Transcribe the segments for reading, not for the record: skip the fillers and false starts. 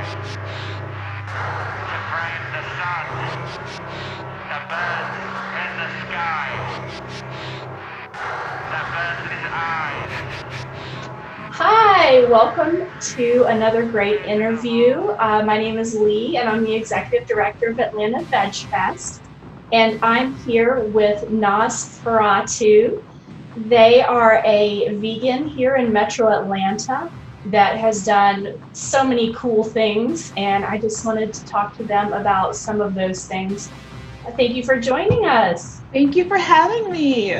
to praise the sun, the birds in the sky, the birds in his eyes. Hi, welcome to another great interview. My name is Lee, and I'm the Executive Director of Atlanta Veg Fest. And I'm here with Nosferatu. They are a vegan here in Metro Atlanta that has done so many cool things, and I just wanted to talk to them about some of those things. Thank you for joining us. Thank you for having me.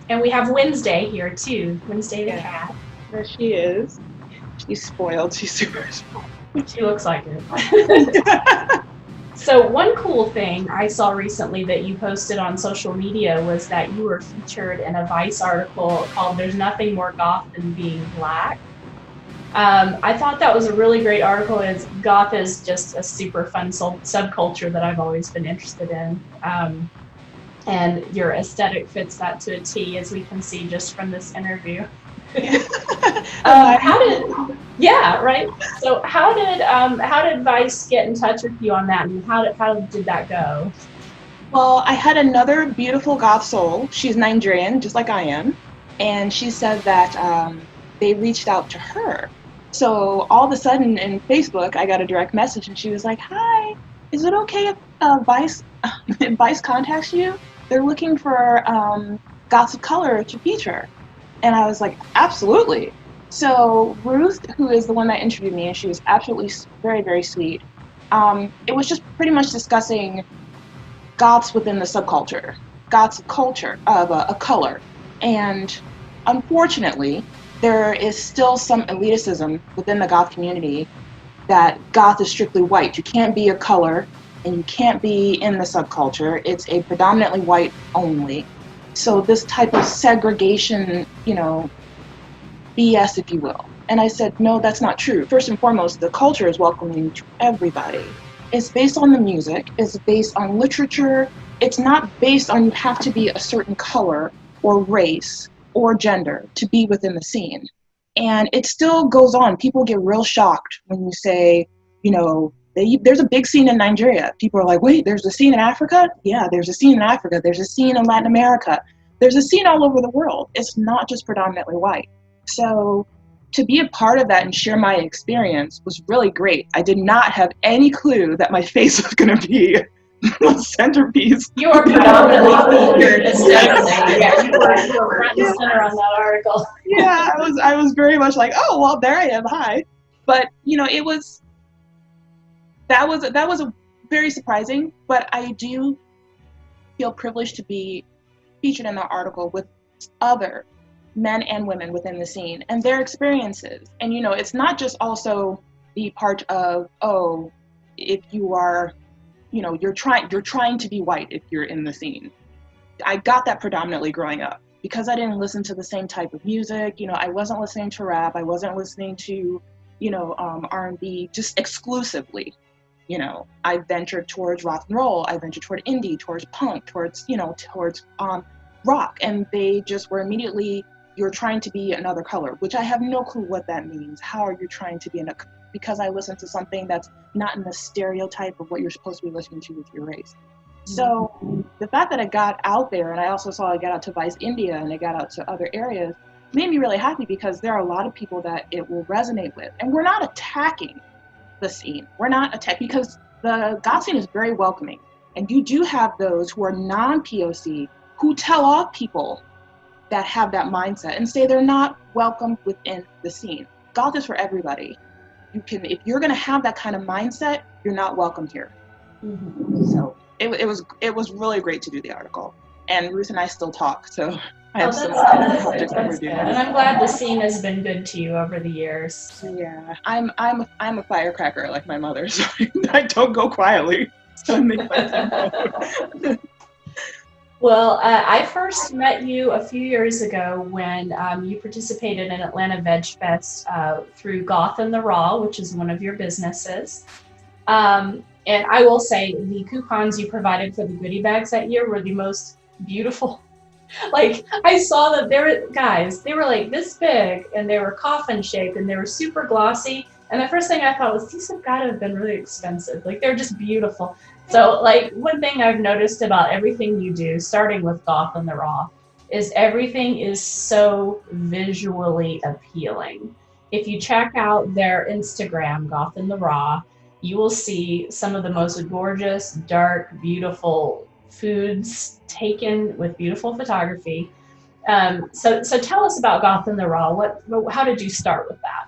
And we have Wednesday here too, Wednesday the cat. There she is. She's spoiled. She's super spoiled. She looks like it. So one cool thing I saw recently that you posted on social media was that you were featured in a Vice article called "There's Nothing More Goth Than Being Black." I thought that was a really great article, as goth is just a super fun subculture that I've always been interested in. And your aesthetic fits that to a T, as we can see just from this interview. So how did Vice get in touch with you on that, and how did that go? Well, I had another beautiful goth soul. She's Nigerian, just like I am, and she said that they reached out to her. So all of a sudden in Facebook, I got a direct message, and she was like, "Hi, is it okay if Vice if Vice contacts you? They're looking for goths of color to feature." And I was like, absolutely. So Ruth, who is the one that interviewed me, and she was absolutely very, very sweet. It was just pretty much discussing goths within the subculture, goths of culture, of a color. And unfortunately, there is still some elitism within the goth community that goth is strictly white. You can't be a color, and you can't be in the subculture. It's a predominantly white only. So this type of segregation, BS, if you will. And I said, no, that's not true. First and foremost, the culture is welcoming to everybody. It's based on the music. It's based on literature. It's not based on you have to be a certain color or race or gender to be within the scene. And it still goes on. People get real shocked when you say, there's a big scene in Nigeria. People are like, wait, there's a scene in Africa? Yeah, there's a scene in Africa. There's a scene in Latin America. There's a scene all over the world. It's not just predominantly white. So to be a part of that and share my experience was really great. I did not have any clue that my face was going to be the centerpiece. You were predominantly featured aesthetically. Yeah, you were front and center on that article. Yeah, I was very much like, oh, well, there I am. Hi. But, that was a very surprising, but I do feel privileged to be featured in the article with other men and women within the scene and their experiences. And it's not just also the part of, if you are, you're trying to be white if you're in the scene. I got that predominantly growing up because I didn't listen to the same type of music. I wasn't listening to rap. I wasn't listening to, R&B just exclusively. I ventured towards rock and roll. I ventured toward indie, towards punk, towards rock. And they just were immediately, you're trying to be another color, which I have no clue what that means. How are you trying to be because I listen to something that's not in the stereotype of what you're supposed to be listening to with your race. So the fact that I got out there, and I also saw I got out to Vice India and I got out to other areas, made me really happy because there are a lot of people that it will resonate with. And we're not attacking the scene. We're not attacked because the goth scene is very welcoming. And you do have those who are non-POC who tell off people that have that mindset and say they're not welcome within the scene. Goth is for everybody. If you're going to have that kind of mindset, you're not welcome here. Mm-hmm. So it was really great to do the article. And Ruth and I still talk, so I have some subjects that we're doing. And I'm glad the scene has been good to you over the years. Yeah, I'm a firecracker like my mother, so I don't go quietly. So I make my Well, I first met you a few years ago when you participated in Atlanta Veg Fest through Goth and the Raw, which is one of your businesses. And I will say the coupons you provided for the goodie bags that year were the most beautiful. Like, I saw that they were like this big and they were coffin shaped and they were super glossy. And the first thing I thought was, these have got to have been really expensive. Like, they're just beautiful. So, like, one thing I've noticed about everything you do, starting with Goth and the Raw, is everything is so visually appealing. If you check out their Instagram, Goth and the Raw, you will see some of the most gorgeous, dark, beautiful foods taken with beautiful photography. So tell us about Goth and the Raw. How did you start with that?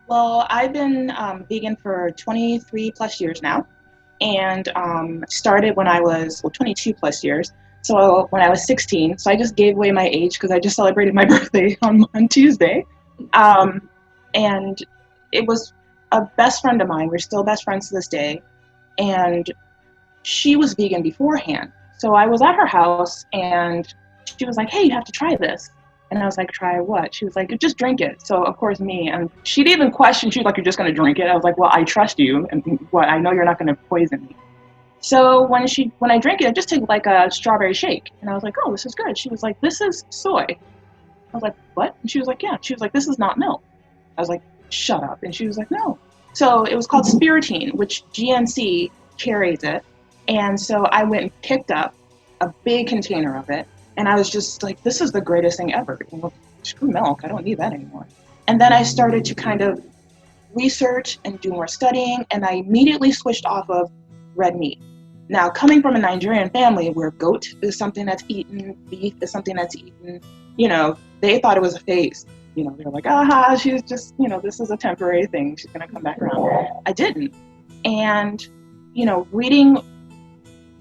Well, I've been vegan for 23 plus years now, and started when I was 22 plus years. So when I was 16, so I just gave away my age because I just celebrated my birthday on Tuesday, and it was a best friend of mine. We're still best friends to this day, and she was vegan beforehand. So I was at her house, and she was like, "Hey, you have to try this." And I was like, "Try what?" She was like, "Just drink it." So of course me, and she didn't even question. She was like, "You're just gonna drink it?" I was like, "Well, I trust you, and what I know you're not gonna poison me." So when I drank it, I just took like a strawberry shake, and I was like, "Oh, this is good." She was like, "This is soy." I was like, "What?" And she was like, "Yeah." She was like, "This is not milk." I was like, "Shut up." And she was like, "No." So it was called Spiritine, which GNC carries it, and so I went and picked up a big container of it. And I was just like, this is the greatest thing ever. Well, screw milk, I don't need that anymore. And then I started to kind of research and do more studying, and I immediately switched off of red meat. Now, coming from a Nigerian family where goat is something that's eaten, beef is something that's eaten, they thought it was a phase. They were like, aha, she's just, this is a temporary thing. She's going to come back around. I didn't. And,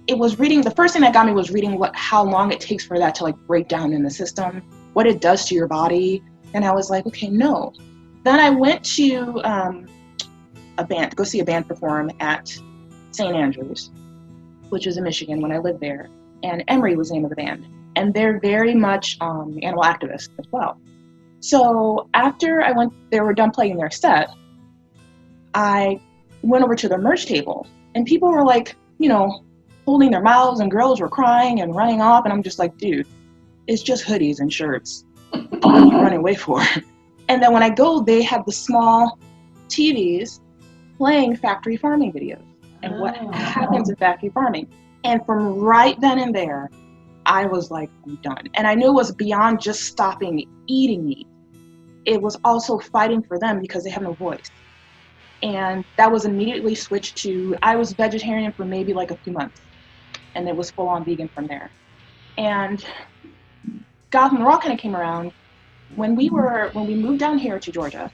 the first thing that got me was reading how long it takes for that to like break down in the system, what it does to your body. And I was like, okay, no. Then I went to go see a band perform at St. Andrews, which was in Michigan when I lived there. And Emery was the name of the band. And they're very much animal activists as well. So after they were done playing their set, I went over to the merch table, and people were like, holding their mouths, and girls were crying and running off, and I'm just like, dude, it's just hoodies and shirts. What are you running away for? And then when I go, they have the small TVs playing factory farming videos and what happens in factory farming. And from right then and there, I was like, I'm done. And I knew it was beyond just stopping eating meat. It was also fighting for them because they have no voice. And that was immediately switched to, I was vegetarian for maybe like a few months. And it was full on vegan from there. And Goth and the Raw kind of came around when we moved down here to Georgia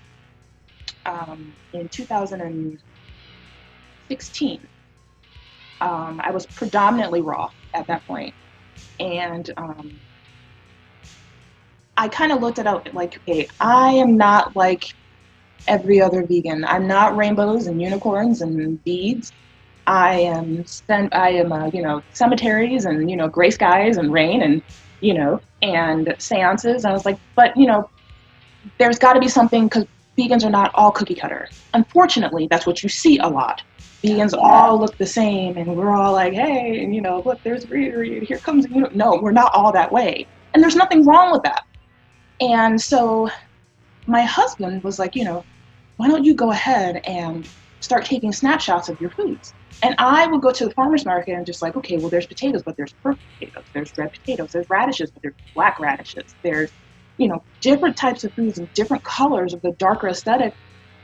in 2016. I was predominantly raw at that point. And I kind of looked at it like, okay, I am not like every other vegan. I'm not rainbows and unicorns and beads. I am cemeteries and, gray skies and rain and, and seances. And I was like, but, there's got to be something, because vegans are not all cookie cutter. Unfortunately, that's what you see a lot. Vegans all look the same, and we're all like, hey, and, look, there's Reed, here comes, no, we're not all that way. And there's nothing wrong with that. And so my husband was like, why don't you go ahead and start taking snapshots of your foods? And I would go to the farmer's market and just like, okay, well, there's potatoes, but there's purple potatoes, there's red potatoes, there's radishes, but there's black radishes, there's, different types of foods and different colors of the darker aesthetic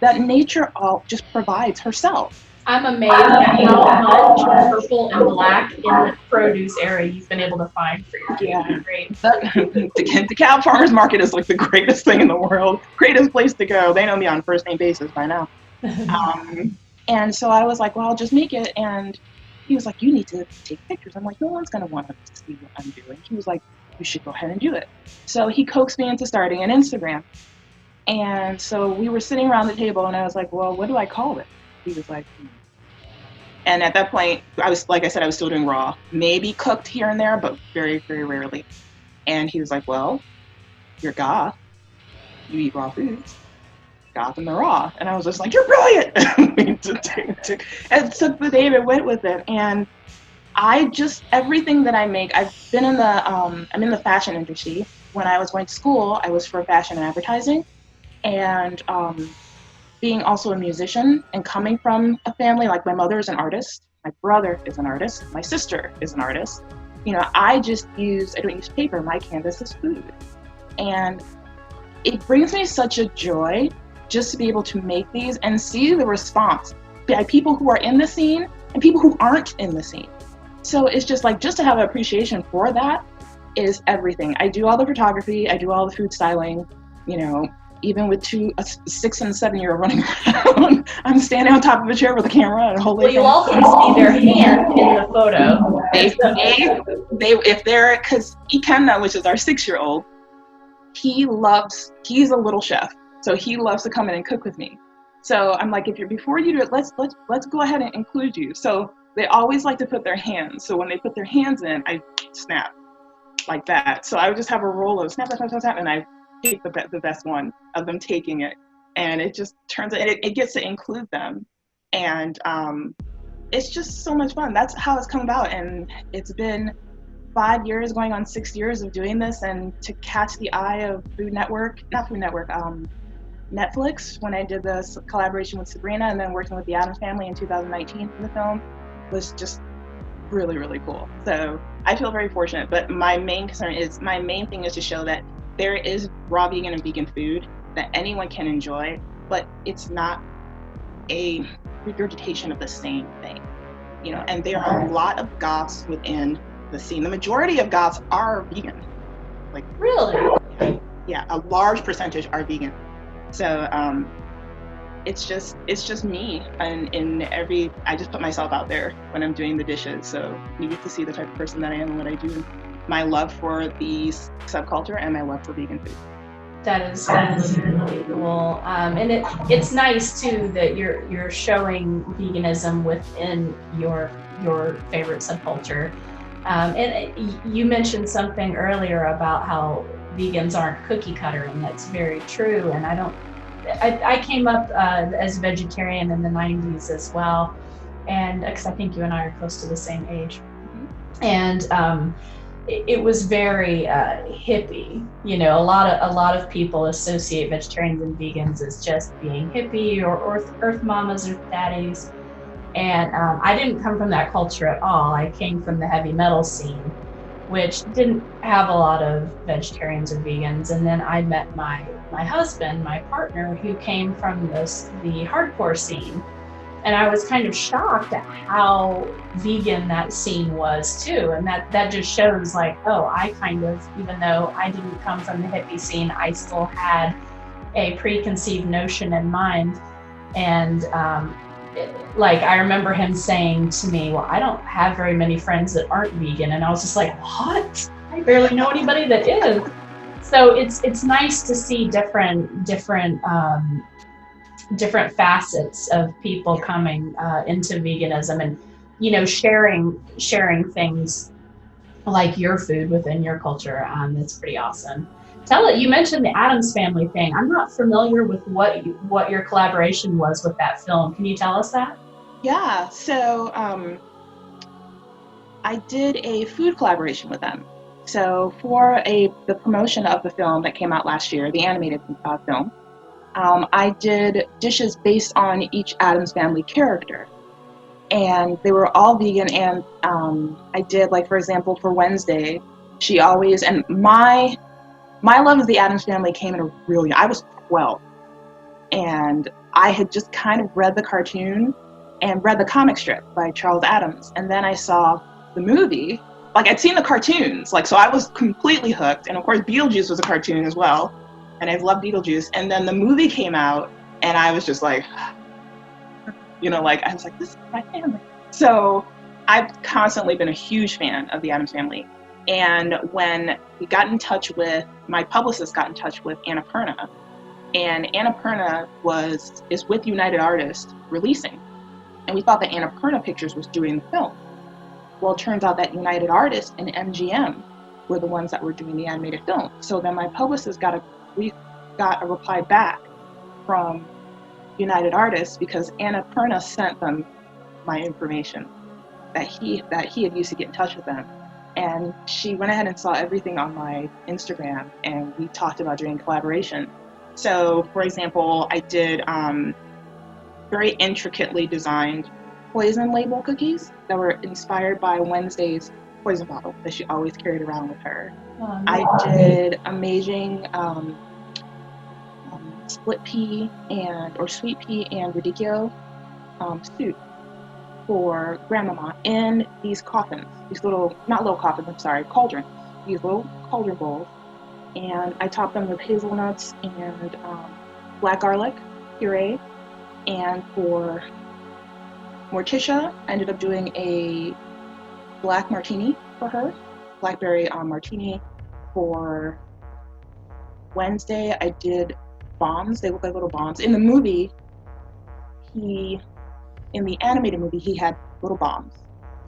that nature all just provides herself. I'm amazed at how much purple and black in the produce area you've been able to find for your food. Yeah, great. The cow farmer's market is like the greatest thing in the world, greatest place to go. They know me on first name basis by now. And so I was like, well, I'll just make it. And he was like, you need to take pictures. I'm like, no one's going to want to see what I'm doing. He was like, you should go ahead and do it. So he coaxed me into starting an Instagram. And so we were sitting around the table, and I was like, well, what do I call it? He was like, And at that point, I was still doing raw, maybe cooked here and there, but very, very rarely. And he was like, well, you're goth. You eat raw foods. Goth and the Raw. And I was just like, you're brilliant. And took the day and went with it. And everything that I make, I've been I'm in the fashion industry. When I was going to school, I was for fashion and advertising. And being also a musician and coming from a family, like my mother is an artist, my brother is an artist, my sister is an artist. I don't use paper. My canvas is food. And it brings me such a joy just to be able to make these and see the response by people who are in the scene and people who aren't in the scene. So it's just to have an appreciation for that is everything. I do all the photography, I do all the food styling, even with a 6 and 7 year old running around. I'm standing on top of a chair with a camera and holding. Well, you also see their hand in the photo. Because Ikenna, which is our 6-year-old, he's a little chef, so he loves to come in and cook with me. So I'm like, before you do it, let's go ahead and include you. So they always like to put their hands. So when they put their hands in, I snap like that. So I would just have a roll of snap, snap, snap, snap, and I pick the best one of them taking it. And it just turns out, it gets to include them. And it's just so much fun. That's how it's come about. And it's been 5 years, going on 6 years of doing this, and to catch the eye of Netflix, when I did this collaboration with Sabrina and then working with the Addams Family in 2019 for the film, was just really, really cool. So I feel very fortunate, but my main thing is to show that there is raw vegan and vegan food that anyone can enjoy, but it's not a regurgitation of the same thing, and there are a lot of goths within the scene. The majority of goths are vegan. Really? Yeah, a large percentage are vegan. So it's just me, and I just put myself out there when I'm doing the dishes. So you get to see the type of person that I am and what I do, my love for the subculture and my love for vegan food. That is really cool, and it's nice too that you're showing veganism within your favorite subculture. And you mentioned something earlier about how vegans aren't cookie cutter, and that's very true. And I came up as a vegetarian in the 90s as well, and because I think you and I are close to the same age. Mm-hmm. And it was very hippie. A lot of people associate vegetarians and vegans as just being hippie or earth mamas or daddies. And I didn't come from that culture at all. I came from the heavy metal scene, which didn't have a lot of vegetarians or vegans. And then I met my husband, my partner, who came from the hardcore scene. And I was kind of shocked at how vegan that scene was too. And that just shows I kind of, even though I didn't come from the hippie scene, I still had a preconceived notion in mind. And I remember him saying to me, well, I don't have very many friends that aren't vegan. And I was just like, what? I barely know anybody that is. So it's nice to see different facets of people coming into veganism and, sharing things like your food within your culture. It's pretty awesome. You mentioned the Addams Family thing. I'm not familiar with what your collaboration was with that film. Can you tell us that? Yeah, so I did a food collaboration with them. So for the promotion of the film that came out last year, the animated film, I did dishes based on each Addams Family character. And they were all vegan, and I did, for example, for Wednesday, she always, and my love of the Addams Family came in I was 12, and I had just kind of read the cartoon and read the comic strip by Charles Addams, and then I saw the movie. I'd seen the cartoons, so I was completely hooked, and of course Beetlejuice was a cartoon as well, and I've loved Beetlejuice, and then the movie came out, and I was just I was this is my family. So I've constantly been a huge fan of the Addams Family. And when we got in touch with, my publicist got in touch with Annapurna, and Annapurna is with United Artists releasing. And we thought that Annapurna Pictures was doing the film. Well, it turns out that United Artists and MGM were the ones that were doing the animated film. So then my publicist we got a reply back from United Artists because Annapurna sent them my information that he had used to get in touch with them. And she went ahead and saw everything on my Instagram, and we talked about doing collaboration. So, for example, I did very intricately designed poison label cookies that were inspired by Wednesday's poison bottle that she always carried around with her. I did amazing split pea or sweet pea and radicchio soup for grandmama in these coffins, cauldrons, these little cauldron bowls. And I topped them with hazelnuts and black garlic puree. And for Morticia, I ended up doing a black martini for her, blackberry martini. For Wednesday, I did bombs. They look like little bombs. In the movie, in the animated movie, he had little bombs,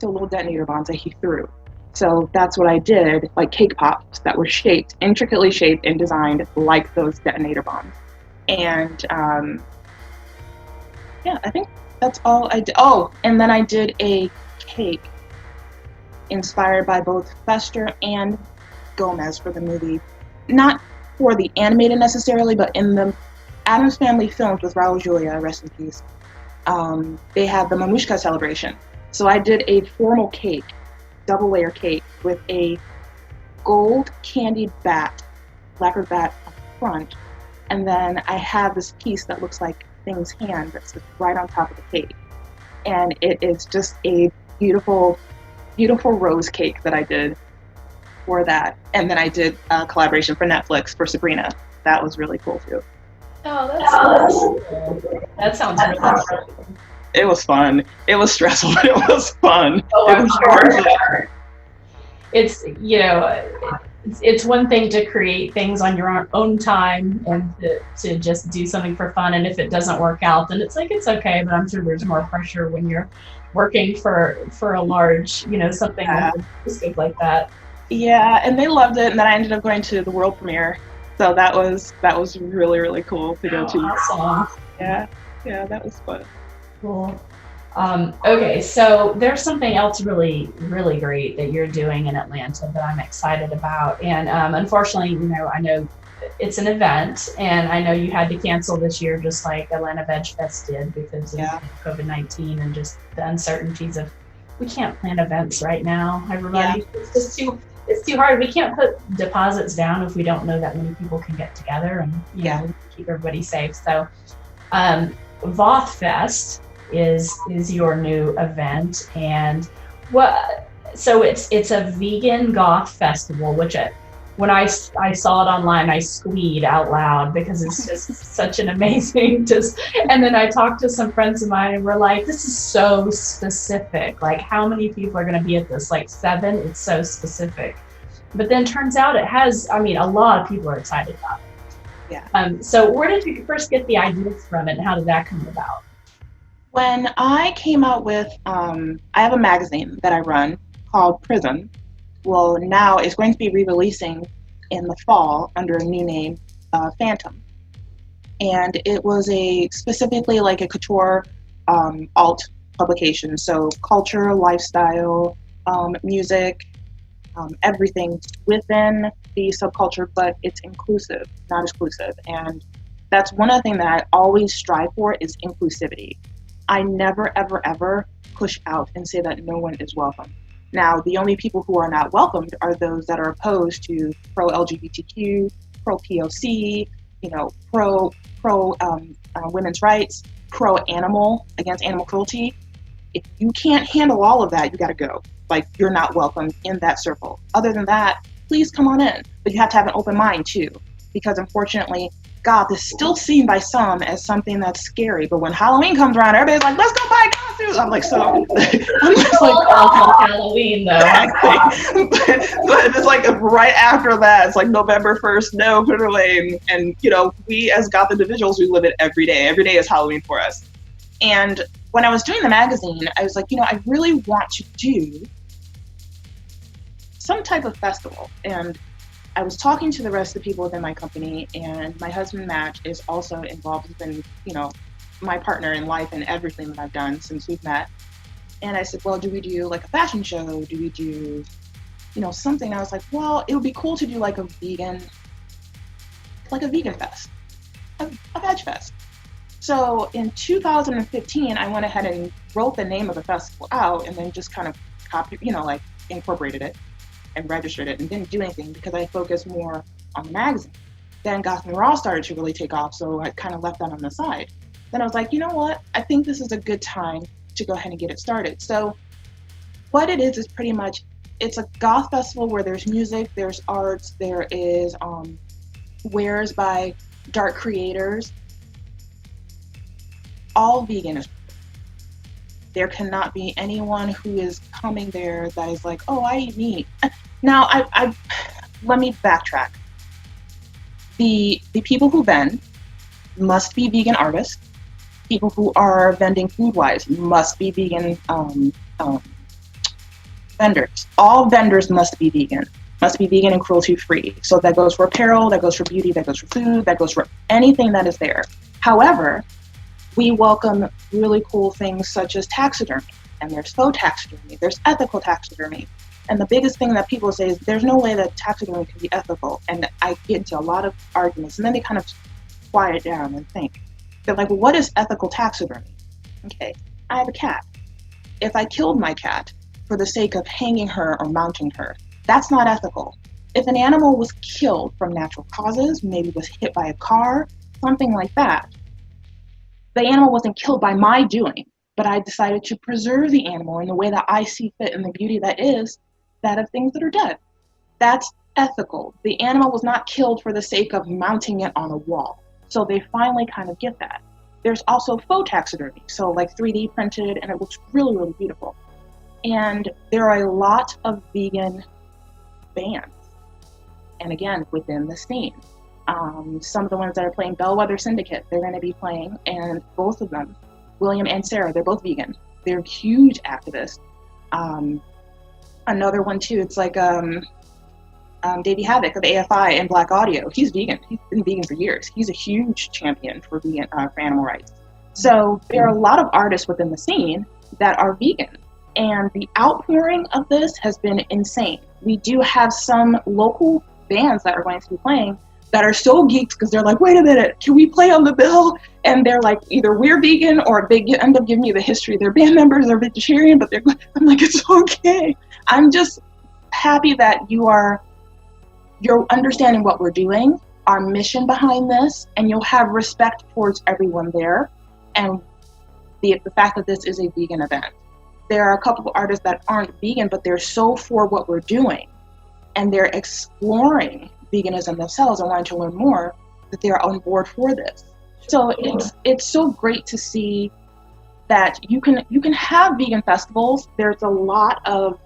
so little detonator bombs that he threw. So that's what I did, like cake pops that were intricately shaped and designed like those detonator bombs. And yeah, I think that's all I did. Oh, and then I did a cake inspired by both Fester and Gomez for the movie. Not for the animated necessarily, but in the Addams Family films with Raul Julia, rest in peace, they had the Mamushka celebration. So I did a formal cake, double layer cake, with a gold candied lacquered bat up front, and then I have this piece that looks like Thing's hand that sits right on top of the cake. And it is just a beautiful, beautiful rose cake that I did for that. And then I did a collaboration for Netflix for Sabrina. That was really cool too. Oh, that sounds really fun. It was fun. It was stressful, but it was fun. Oh, I'm sure. It's, it's one thing to create things on your own time and to just do something for fun. And if it doesn't work out, then it's okay. But I'm sure there's more pressure when you're working for a large, something like that. Yeah, and they loved it. And then I ended up going to the world premiere. So that was really, really cool to go to. Awesome. Yeah, that was fun. Cool. Okay, so there's something else really, really great that you're doing in Atlanta that I'm excited about. And unfortunately, I know it's an event, and I know you had to cancel this year just like Atlanta Veg Fest did because of COVID-19 and just the uncertainties of we can't plan events right now, everybody. Yeah. It's too hard. We can't put deposits down if we don't know that many people can get together and keep everybody safe. So Voth Fest is your new event, and so it's a vegan goth festival, which when I saw it online, I squeed out loud because it's just such an amazing and then I talked to some friends of mine and we're like, this is so specific. Like, how many people are going to be at this? Like 7? It's so specific. But then turns out it has, a lot of people are excited about it. Yeah. So where did you first get the ideas from it, and how did that come about? When I came out with, I have a magazine that I run called Prism. Well, now it's going to be re-releasing in the fall under a new name, Phantom. And it was specifically like a couture alt publication. So culture, lifestyle, music, everything within the subculture, but it's inclusive, not exclusive. And that's one of the things that I always strive for is inclusivity. I never, ever, ever push out and say that no one is welcome. Now, the only people who are not welcomed are those that are opposed to pro-LGBTQ, pro-POC, pro women's rights, pro-animal, against animal cruelty. If you can't handle all of that, you got to go. Like, you're not welcome in that circle. Other than that, please come on in. But you have to have an open mind, too. Because unfortunately, goth is still seen by some as something that's scary. But when Halloween comes around, everybody's like, let's go buy costumes. I'm like, so. I'm just like, Halloween, though. but it's like right after that, it's like November 1st, no, put it away. And, we as goth individuals, we live it every day. Every day is Halloween for us. And when I was doing the magazine, I was like, I really want to do some type of festival. And I was talking to the rest of the people within my company, and my husband, Matt, is also involved in, my partner in life and everything that I've done since we've met. And I said, well, do we do like a fashion show? Do we do, something? And I was like, well, it would be cool to do like a vegan fest, a veg fest. So in 2015, I went ahead and wrote the name of the festival out and then just kind of like incorporated it and registered it and didn't do anything because I focused more on the magazine. Then Goth and Raw started to really take off, so I kind of left that on the side. Then I was like, you know what? I think this is a good time to go ahead and get it started. So what it is pretty much, it's a goth festival where there's music, there's arts, there is wares by dark creators, all vegan. There cannot be anyone who is coming there that is like, oh, I eat meat. Now, I let me backtrack. The people who vend must be vegan artists. People who are vending food-wise must be vegan vendors. All vendors must be vegan and cruelty-free. So that goes for apparel, that goes for beauty, that goes for food, that goes for anything that is there. However, we welcome really cool things such as taxidermy, and there's faux taxidermy, there's ethical taxidermy. And the biggest thing that people say is there's no way that taxidermy can be ethical. And I get into a lot of arguments, and then they kind of quiet down and think. They're like, well, what is ethical taxidermy? Okay, I have a cat. If I killed my cat for the sake of hanging her or mounting her, that's not ethical. If an animal was killed from natural causes, maybe was hit by a car, something like that, the animal wasn't killed by my doing, but I decided to preserve the animal in the way that I see fit and the beauty that is that of things that are dead. That's ethical. The animal was not killed for the sake of mounting it on a wall. So they finally kind of get that. There's also faux taxidermy, so like 3D printed, and it looks really, really beautiful. And there are a lot of vegan bands, and again, within the scene. Some of the ones that are playing Bellwether Syndicate, they're going to be playing, and both of them, William and Sarah, they're both vegan. They're huge activists. Another one too, it's like Davey Havoc of AFI and Black Audio. He's vegan. He's been vegan for years. He's a huge champion for vegan for animal rights. So there are a lot of artists within the scene that are vegan, and the outpouring of this has been insane. We do have some local bands that are going to be playing that are so geeked because they're like, wait a minute, can we play on the bill? And they're like, either we're vegan or they end up giving me the history of their band members are vegetarian, but I'm like, it's okay. I'm just happy that you're understanding what we're doing, our mission behind this, and you'll have respect towards everyone there, and the fact that this is a vegan event. There are a couple of artists that aren't vegan, but they're so for what we're doing, and they're exploring veganism themselves and wanting to learn more, that they're on board for this. So it's so great to see that you can have vegan festivals. There's a lot of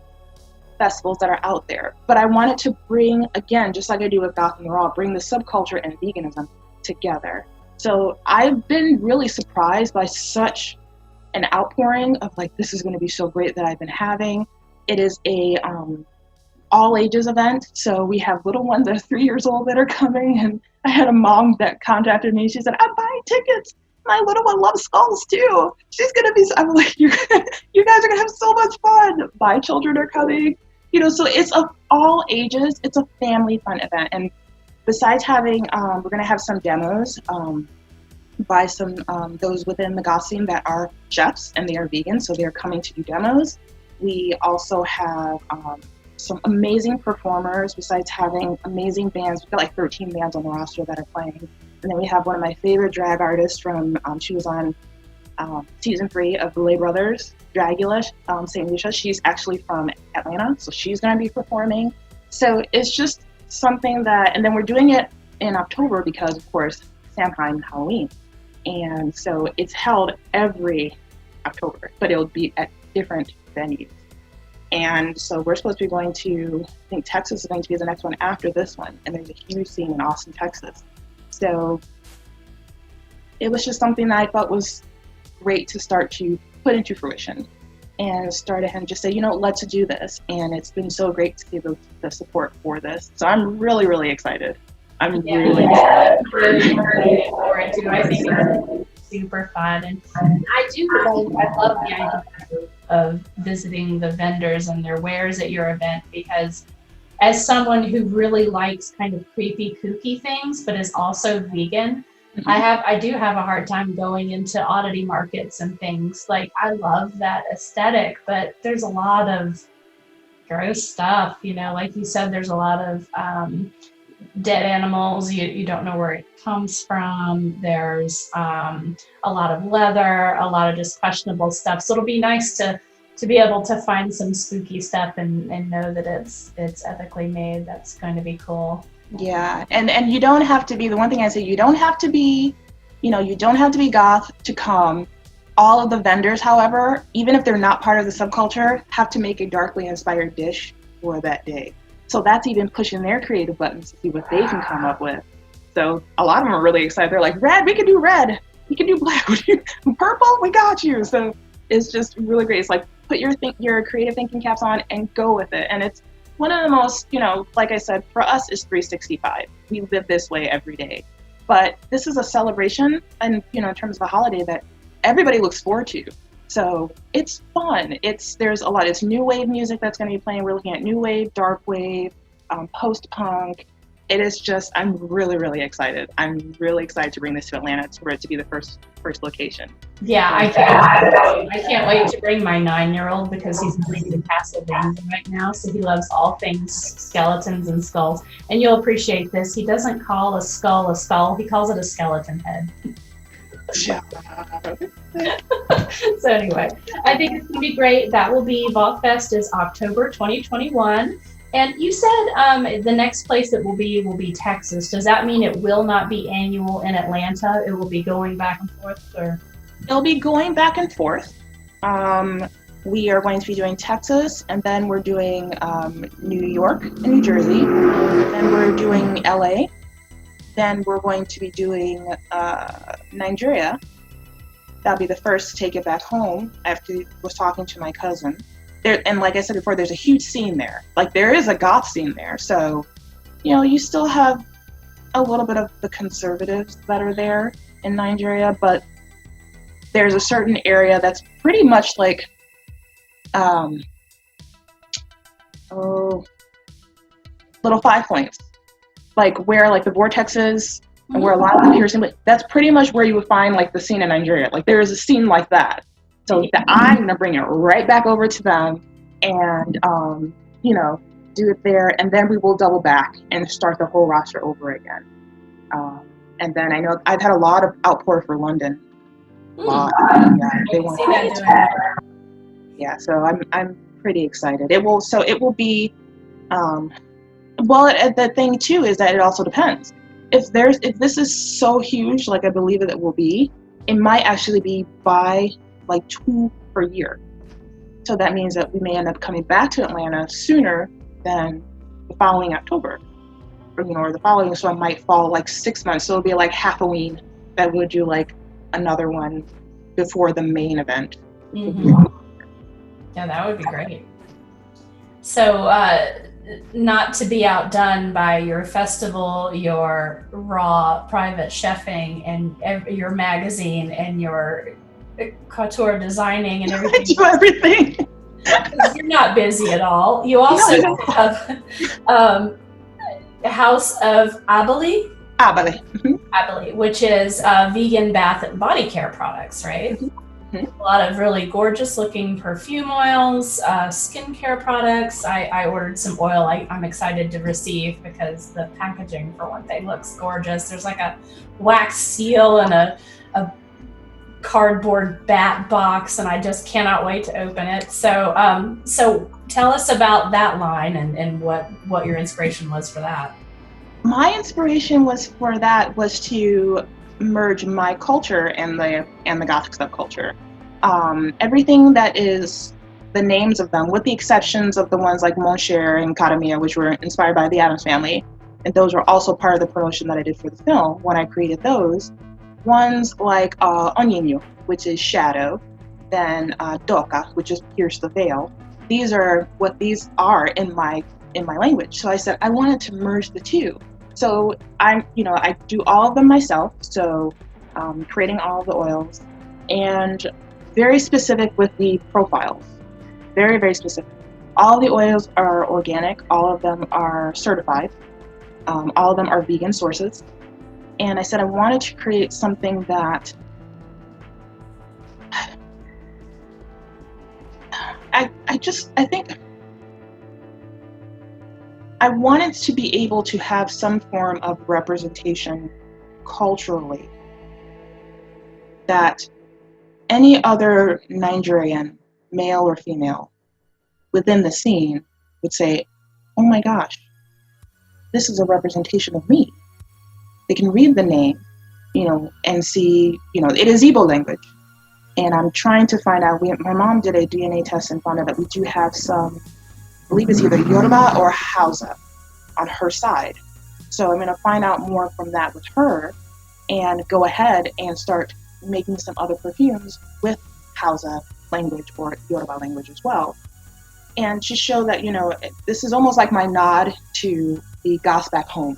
festivals that are out there, but I wanted to bring, again, just like I do with Goth and Raw, bring the subculture and veganism together. So I've been really surprised by such an outpouring of like, this is going to be so great that I've been having. It is a all ages event, so we have little ones that are 3 years old that are coming, and I had a mom that contacted me. She said, I'm buying tickets. My little one loves skulls too. She's gonna be. I'm like, you guys are gonna have so much fun. My children are coming. So it's of all ages. It's a family fun event, and besides having, we're gonna have some demos by some those within the goth scene that are chefs and they are vegan, so they're coming to do demos. We also have some amazing performers. Besides having amazing bands, we've got like 13 bands on the roster that are playing. And then we have one of my favorite drag artists from, she was on season 3 of Belay Brothers, Dragula, St. Lucia. She's actually from Atlanta, so she's going to be performing. So it's just something that, and then we're doing it in October because, of course, Samhain, Halloween. And so it's held every October, but it'll be at different venues. And so we're supposed to be going to, I think Texas is going to be the next one after this one. And there's a huge scene in Austin, Texas. So it was just something that I thought was great to start to put into fruition and start ahead and just say, let's do this. And it's been so great to see the support for this. So I'm really, really excited. I'm really excited. Really looking forward to it. I think it's super fun. And I love the idea of visiting the vendors and their wares at your event, because as someone who really likes kind of creepy, kooky things, but is also vegan, I do have a hard time going into oddity markets and things. Like, I love that aesthetic, but there's a lot of gross stuff, like you said, there's a lot of dead animals. You don't know where it comes from. There's a lot of leather, a lot of just questionable stuff. So it'll be nice to be able to find some spooky stuff and know that it's ethically made. That's going to be cool. Yeah, and you don't have to be, the one thing I say, you don't have to be goth to come. All of the vendors, however, even if they're not part of the subculture, have to make a darkly inspired dish for that day. So that's even pushing their creative buttons to see what they can come up with. So a lot of them are really excited. They're like, red, we can do red. We can do black. Purple, we got you. So it's just really great. It's like, put your creative thinking caps on and go with it. And it's one of the most, like I said, for us, is 365. We live this way every day. But this is a celebration, and in terms of a holiday that everybody looks forward to. So it's fun. There's a lot. It's new wave music that's going to be playing. We're looking at new wave, dark wave, post-punk. It is just, I'm really, really excited. I'm really excited to bring this to Atlanta, for it to be the first location. Yeah, I can't wait to bring my 9-year-old, because he's living in Castlevania right now, so he loves all things skeletons and skulls. And you'll appreciate this. He doesn't call a skull, he calls it a skeleton head. So anyway, I think it's going to be great. That will be, VaultFest is October 2021. And you said the next place it will be Texas. Does that mean it will not be annual in Atlanta? It will be going back and forth, or? It'll be going back and forth. We are going to be doing Texas, and then we're doing New York and New Jersey. Then we're doing LA. Then we're going to be doing Nigeria. That'll be the first to take it back home. Was talking to my cousin. And like I said before, there's a huge scene there. Like, there is a goth scene there. So, you still have a little bit of the conservatives that are there in Nigeria, but there's a certain area that's pretty much like, Little Five Points. Like, where, like, the vortex is, and where a lot of the piercing, that's pretty much where you would find, like, the scene in Nigeria. Like, there is a scene like that. So I'm going to bring it right back over to them and, do it there. And then we will double back and start the whole roster over again. And then I know I've had a lot of outpour for London. Yeah, they want to. Yeah, so I'm pretty excited. It will be, the thing too is that it also depends. If this is so huge, like I believe it will be, it might actually be by like 2 per year. So that means that we may end up coming back to Atlanta sooner than the following October, or the following. So it might fall like 6 months. So it'll be like Halloween that we'll do like another one before the main event. Mm-hmm. Yeah, that would be great. So, not to be outdone by your festival, your raw private chefing, and your magazine, and your couture designing and everything. I do everything. You're not busy at all. You also have House of Abeli, which is vegan bath and body care products, right? Mm-hmm. A lot of really gorgeous looking perfume oils, skincare products. I ordered some oil I'm excited to receive, because the packaging, for one thing, looks gorgeous. There's like a wax seal and a cardboard bat box, and I just cannot wait to open it. So tell us about that line and what your inspiration was for that. My inspiration was to merge my culture and the Gothic subculture. Everything that is the names of them, with the exceptions of the ones like Mon Cher and Cara Mia, which were inspired by the Addams Family, and those were also part of the promotion that I did for the film when I created those. Ones like Onyinyo, which is shadow, then Doka, which is pierce the veil. These are what these are in my language. So I said I wanted to merge the two. So I do all of them myself. So creating all of the oils, and very specific with the profiles. Very, very specific. All the oils are organic. All of them are certified. All of them are vegan sources. And I said I wanted to create something that I think I wanted to be able to have some form of representation culturally that any other Nigerian, male or female, within the scene would say, oh my gosh, this is a representation of me. They can read the name, and see, it is Igbo language. And I'm trying to find out, my mom did a DNA test and found out that we do have some, I believe it's either Yoruba or Hausa on her side. So I'm going to find out more from that with her and go ahead and start making some other perfumes with Hausa language or Yoruba language as well. And to show that, this is almost like my nod to the Goss back home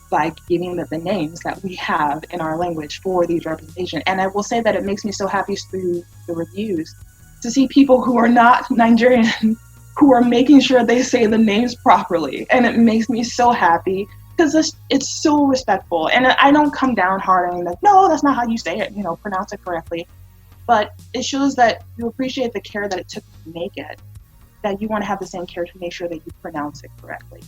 by giving the names that we have in our language for these representation. And I will say that it makes me so happy through the reviews to see people who are not Nigerian who are making sure they say the names properly. And it makes me so happy because it's so respectful. And I don't come down hard and like, no, that's not how you say it, pronounce it correctly. But it shows that you appreciate the care that it took to make it, that you want to have the same care to make sure that you pronounce it correctly.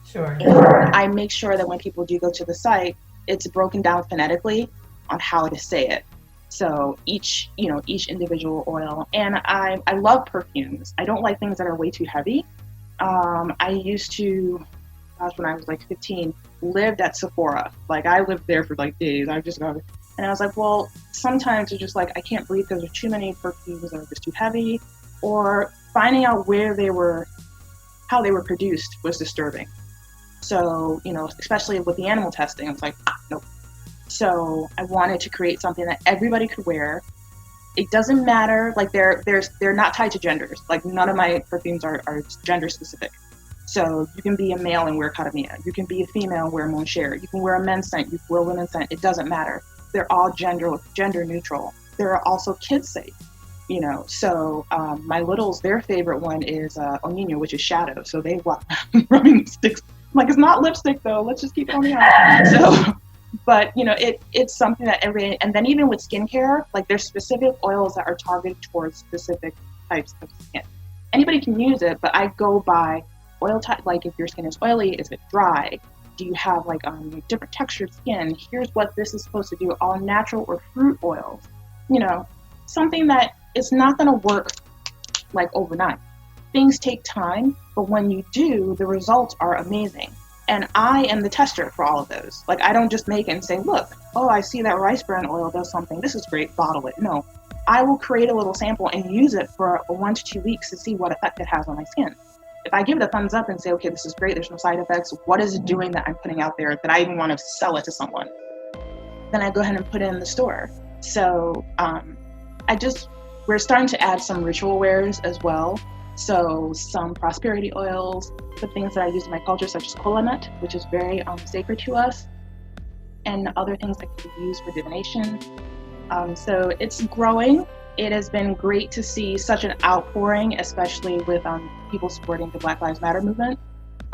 Sure. And I make sure that when people do go to the site, it's broken down phonetically on how to say it. So each individual oil. And I love perfumes. I don't like things that are way too heavy. I used to, when I was like 15, lived at Sephora. Like I lived there for like days. I just got, and I was like, well, sometimes it's just like, I can't breathe because there's too many perfumes that are just too heavy, or finding out how they were produced was disturbing. So, especially with the animal testing, I was like, nope. So I wanted to create something that everybody could wear. It doesn't matter, like they're not tied to genders. Like none of my perfumes are gender specific. So you can be a male and wear Academia. You can be a female and wear Mon Cher. You can wear a men's scent. You can wear a women's scent. It doesn't matter. They're all gender neutral. There are also kids safe. So my littles, their favorite one is Onino, which is shadow. So they walk rubbing sticks. I'm like, it's not lipstick though. Let's just keep it on the eye. So, but it's something that and then even with skincare, like there's specific oils that are targeted towards specific types of skin. Anybody can use it, but I go by oil type. Like if your skin is oily, is it dry? Do you have like different textured skin? Here's what this is supposed to do. All natural or fruit oils. Something that it's not going to work like overnight. Things take time, but when you do, the results are amazing. And I am the tester for all of those. Like I don't just make it and say, look, oh, I see that rice bran oil does something. This is great, bottle it. No, I will create a little sample and use it for 1 to 2 weeks to see what effect it has on my skin. If I give it a thumbs up and say, okay, this is great, there's no side effects, what is it doing that I'm putting out there that I even want to sell it to someone? Then I go ahead and put it in the store. So we're starting to add some ritual wares as well. So some prosperity oils, the things that I use in my culture, such as kola nut, which is very sacred to us, and other things that can be used for divination. So it's growing. It has been great to see such an outpouring, especially with people supporting the Black Lives Matter movement.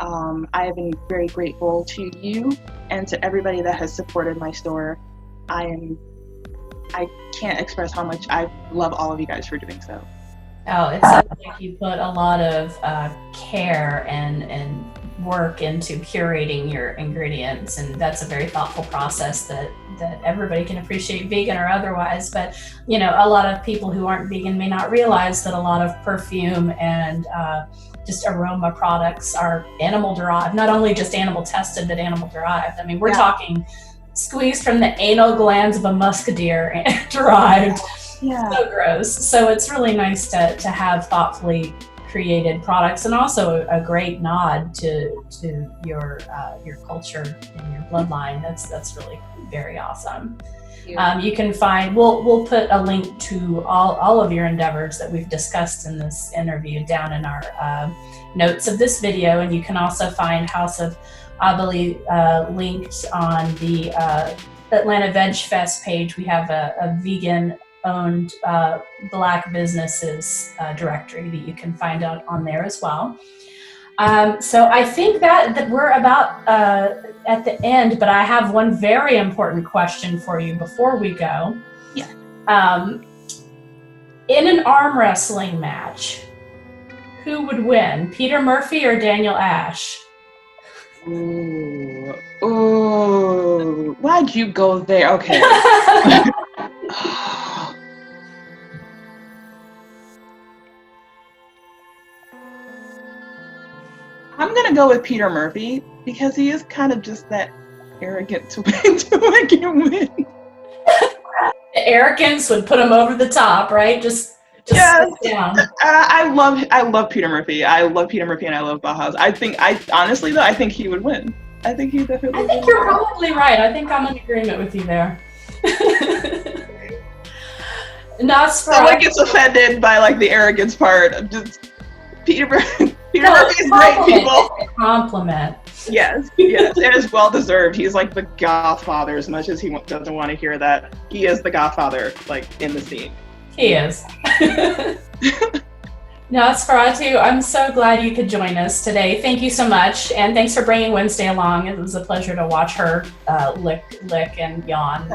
I have been very grateful to you and to everybody that has supported my store. I can't express how much I love all of you guys for doing so. Oh, it sounds like you put a lot of care and work into curating your ingredients, and that's a very thoughtful process that everybody can appreciate, vegan or otherwise. But a lot of people who aren't vegan may not realize that a lot of perfume and just aroma products are animal derived, not only just animal tested, but animal derived. I mean, we're talking squeezed from the anal glands of a musk deer derived. Yeah. So gross. So it's really nice to have thoughtfully created products, and also a great nod to your culture and your bloodline. That's really very awesome. You can find, we'll put a link to all of your endeavors that we've discussed in this interview down in our notes of this video, and you can also find House of Abili linked on the Atlanta Veg Fest page. We have a vegan owned Black businesses directory that you can find out on there as well. So I think that we're about at the end, but I have one very important question for you before we go. Yeah. In an arm wrestling match, who would win, Peter Murphy or Daniel Ash? Ooh. Why'd you go there? Okay. I'm gonna go with Peter Murphy because he is kind of just that arrogant to make him win. The arrogance would put him over the top, right? Just Yes. sit down. I love Peter Murphy. I love Peter Murphy and I love Bauhaus. Honestly though, I think he would win. I think he definitely I think you're probably right. I think I'm in agreement with you there. Someone gets offended by like the arrogance part. Peter Murphy is great, people. It's a compliment. Yes, it is well deserved. He's like the godfather, as much as he doesn't want to hear that. He is the godfather, like in the scene. He is. Nosferatu, I'm so glad you could join us today. Thank you so much, and thanks for bringing Wednesday along. It was a pleasure to watch her lick and yawn.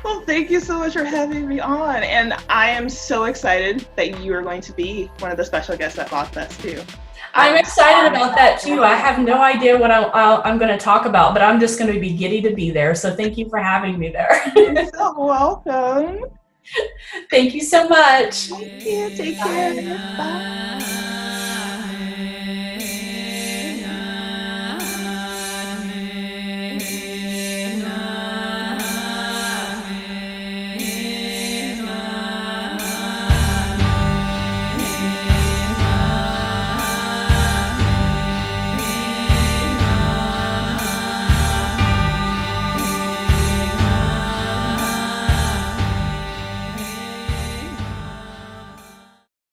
Well, thank you so much for having me on, and I am so excited that you are going to be one of the special guests at BossFest too. I'm excited about that too. I have no idea what I'm going to talk about, but I'm just going to be giddy to be there. So thank you for having me there. You're so welcome. Thank you so much. Thank you. Take care. Bye.